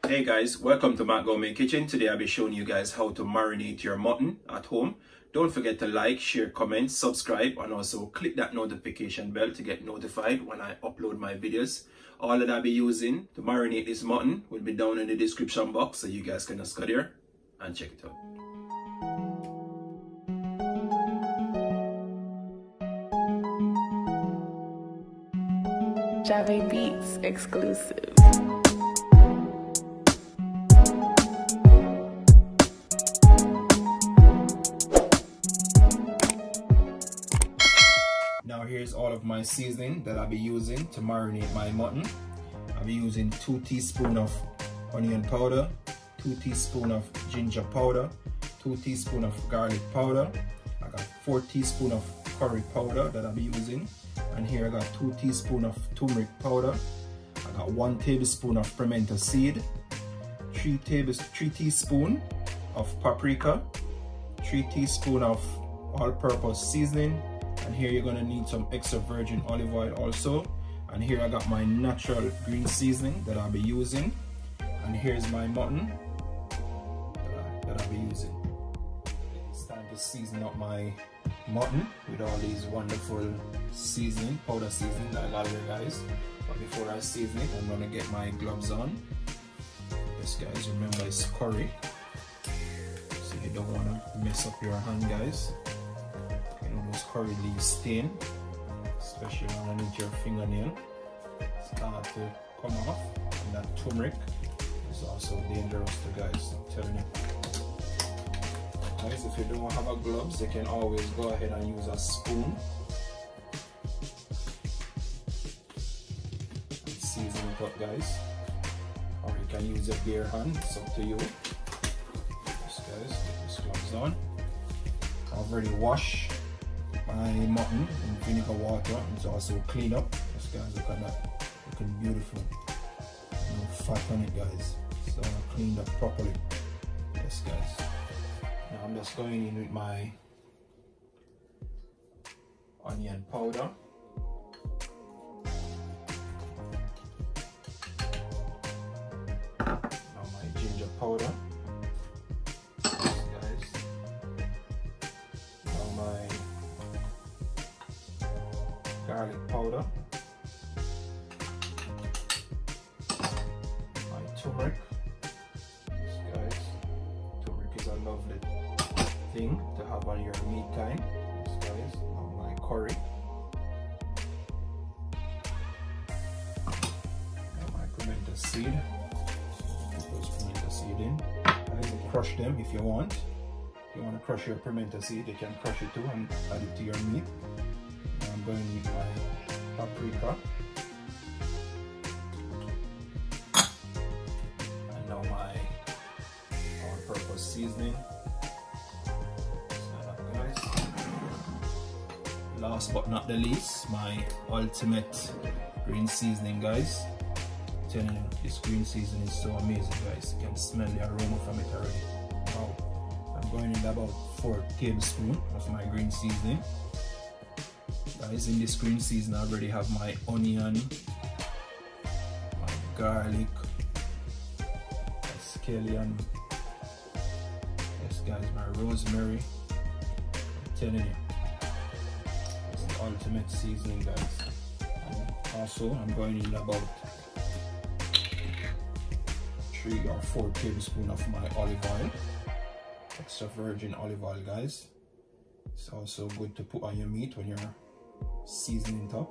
Hey guys, welcome to Matt Gourmet Kitchen. Today I'll be showing you guys how to marinate your mutton at home. Don't forget to like, share, comment, subscribe, and also click that notification bell to get notified when I upload my videos. All that I'll be using to marinate this mutton will be down in the description box, so you guys can just go there and check it out. Jave Beats exclusive. Now here's all of my seasoning that I'll be using to marinate my mutton. I'll be using 2 teaspoons of onion powder, 2 teaspoons of ginger powder, 2 teaspoons of garlic powder. I got 4 teaspoons of curry powder that I'll be using. And here I got 2 teaspoons of turmeric powder. I got 1 tablespoon of primanto seed, 3 teaspoons of paprika, 3 teaspoons of all-purpose seasoning. And here you're gonna need some extra virgin olive oil also. And here I got my natural green seasoning that I'll be using. And here's my mutton that I'll be using. It's time to season up my mutton with all these wonderful seasoning, powder seasoning that I love you guys. But before I season it, I'm gonna get my gloves on. Yes guys, remember it's curry, so you don't wanna mess up your hand guys. Those curry leaves stain, especially underneath your fingernail, start to come off. And that turmeric is also dangerous to guys, I'm telling you. Guys, if you don't have a gloves, you can always go ahead and use a spoon and season it up guys, or you can use your bare hand, it's up to you. Yes guys, get these gloves on. I've already washed my mutton in vinegar water. It's also clean up. Yes guys, look at that, looking beautiful. No fat on it guys, so I cleaned up properly. Yes guys, now I'm just going in with my onion powder, now my ginger powder. Garlic powder, my turmeric. Yes guys, turmeric is a lovely thing to have on your meat kind. Yes guys, now my curry, now my pimento seed. Put those pimento seed in. Guys, you crush them if you want. If you want to crush your pimento seed, you can crush it too and add it to your meat. I'm going to use my paprika, and now my all-purpose seasoning. So guys, last but not the least, my ultimate green seasoning guys. I'm telling you, this green seasoning is so amazing guys. You can smell the aroma from it already. Wow. I'm going in about 4 tablespoons of my green seasoning. Guys, in this green season I already have my onion, my garlic, my scallion, yes guys, my rosemary. I'm telling you, it's the ultimate seasoning guys. And also I'm going in about 3 or 4 tablespoons of my olive oil, extra virgin olive oil guys. It's also good to put on your meat when you're seasoning top.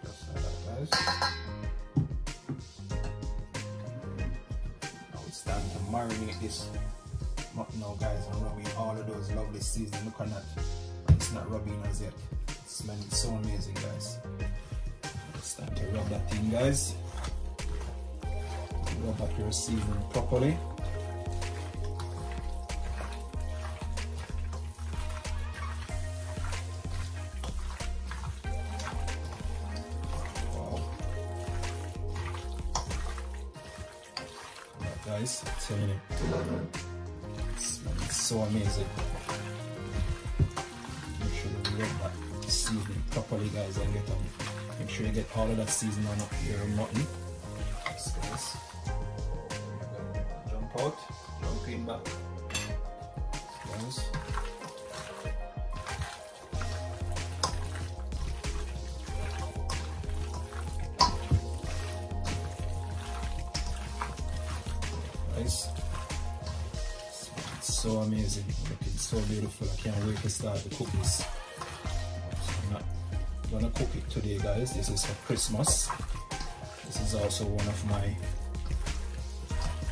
Just like that guys. Now it's time to marinate this mutton now guys. I'm rubbing all of those lovely seasoning. Look on that, it's not rubbing as yet. It's smelling so amazing guys. It's time to rub that in guys. Rub up your seasoning properly. Guys, I'm telling you, it smells so amazing. Make sure you rub that seasoning properly guys and get on Make sure you get all of that seasoning on your mutton. Yes, guys. Jump out, jump in back. Yes, guys. Guys, it's so amazing, looking so beautiful. I can't wait to start to cook this. So I'm gonna cook it today, guys. This is for Christmas. This is also one of my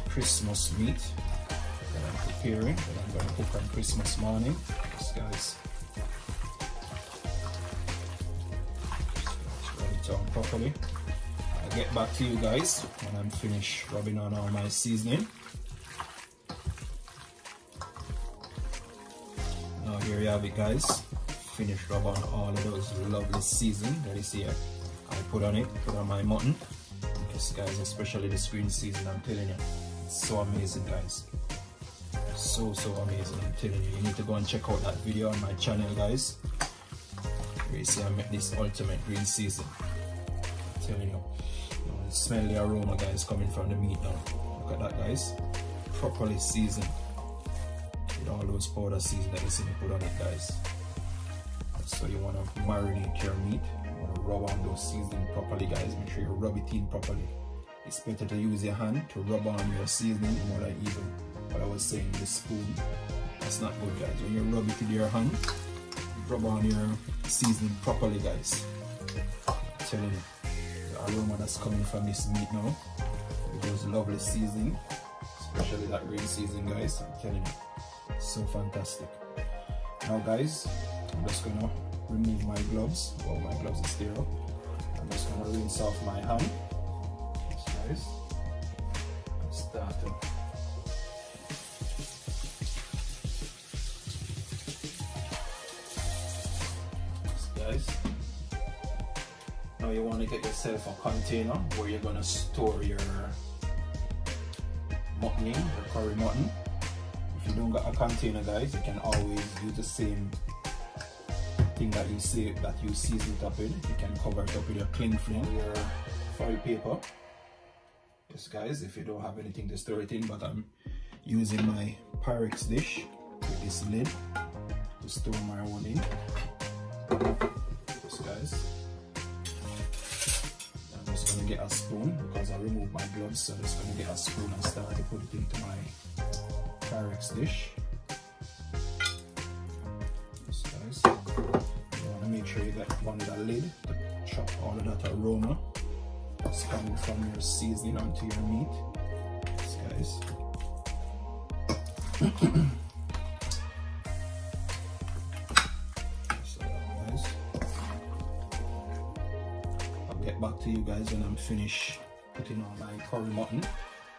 Christmas meat that I'm preparing, that I'm gonna cook on Christmas morning. Yes, guys. Just rub it on properly. I'll get back to you guys when I'm finished rubbing on all my seasoning. Now here you have it, guys. Finished rub on all of those lovely seasoning that is here. I put on it, put on my mutton. Yes, guys, especially this green season, I'm telling you, it's so amazing, guys. So amazing, I'm telling you. You need to go and check out that video on my channel, guys. Where you see I make this ultimate green season. I'm telling you. Smell the aroma, guys, coming from the meat now. Look at that, guys. Properly seasoned with all those powder seasoning that you see me put on it, guys. So you want to marinate your meat. You want to rub on those seasoning properly, guys. Make sure you rub it in properly. It's better to use your hand to rub on your seasoning more than even what I was saying, the spoon. That's not good, guys. When you rub it with your hand, rub on your seasoning properly, guys. I'm telling you. Aroma that's coming from this meat now with those lovely seasoning, especially that green seasoning, guys. I'm telling you, so fantastic. Now, guys, I'm just gonna remove my gloves. Well, my gloves are still. I'm just gonna rinse off my hand. Yes, guys. And start to guys. Now you want to get yourself a container where you're gonna store your mutton in, your curry mutton. If you don't got a container, guys, you can always use the same thing that you season it up in. You can cover it up with your cling film, your foil paper. Yes, guys, if you don't have anything to store it in, but I'm using my Pyrex dish with this lid to store my own in. Yes, guys. I'm just going to get a spoon because I removed my gloves, so I'm just going to get a spoon and start to put it into my Pyrex dish. Yes, guys. You want to make sure you get one with a lid to chop all of that aroma that's coming from your seasoning onto your meat. Yes, guys. Get back to you guys when I'm finished putting all my curry mutton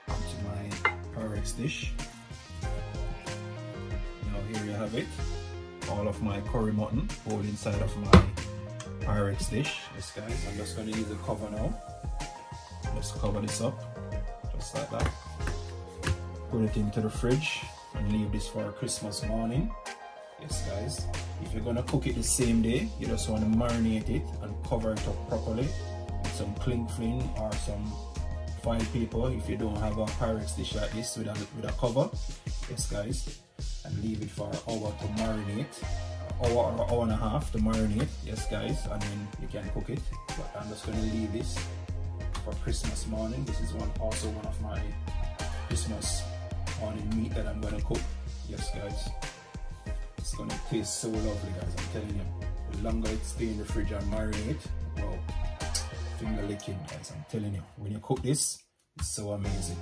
into my Pyrex dish. Now here you have it, all of my curry mutton poured inside of my Pyrex dish. Yes, guys, I'm just going to use the cover now. Just cover this up, just like that. Put it into the fridge and leave this for Christmas morning. Yes, guys, if you're going to cook it the same day, you just want to marinate it and cover it up properly. Some cling film or some foil paper if you don't have a Pyrex dish like this with a cover. Yes, guys, and leave it for an hour to marinate, an hour or hour and a half to marinate. Yes, guys, and then you can cook it. But I'm just going to leave this for Christmas morning. This is also one of my Christmas morning meat that I'm going to cook. Yes, guys, it's going to taste so lovely, guys. I'm telling you, the longer it stays in the fridge and marinate, wow, finger licking, guys. I'm telling you, when you cook this, it's so amazing.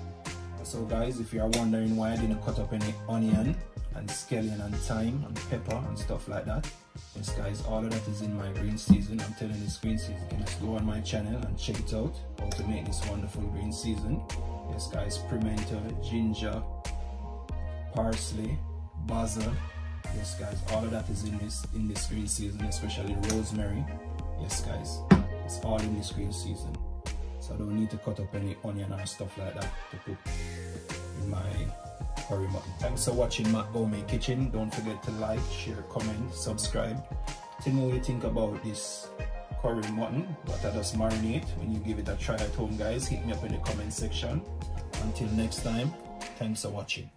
So, guys, if you are wondering why I didn't cut up any onion and scallion and thyme and pepper and stuff like that, yes, guys, all of that is in my green season. I'm telling you, this green season, you can just go on my channel and check it out, how to make this wonderful green season. Yes, guys, pimento, ginger, parsley, basil. Yes, guys, all of that is in this green season, especially rosemary. Yes, guys, it's all in this green season. So I don't need to cut up any onion or stuff like that to put in my curry mutton. Thanks for watching Matt Gourmet Kitchen. Don't forget to like, share, comment, subscribe. Tell me what you think about this curry mutton, but I just marinate. When you give it a try at home, guys, hit me up in the comment section. Until next time, thanks for watching.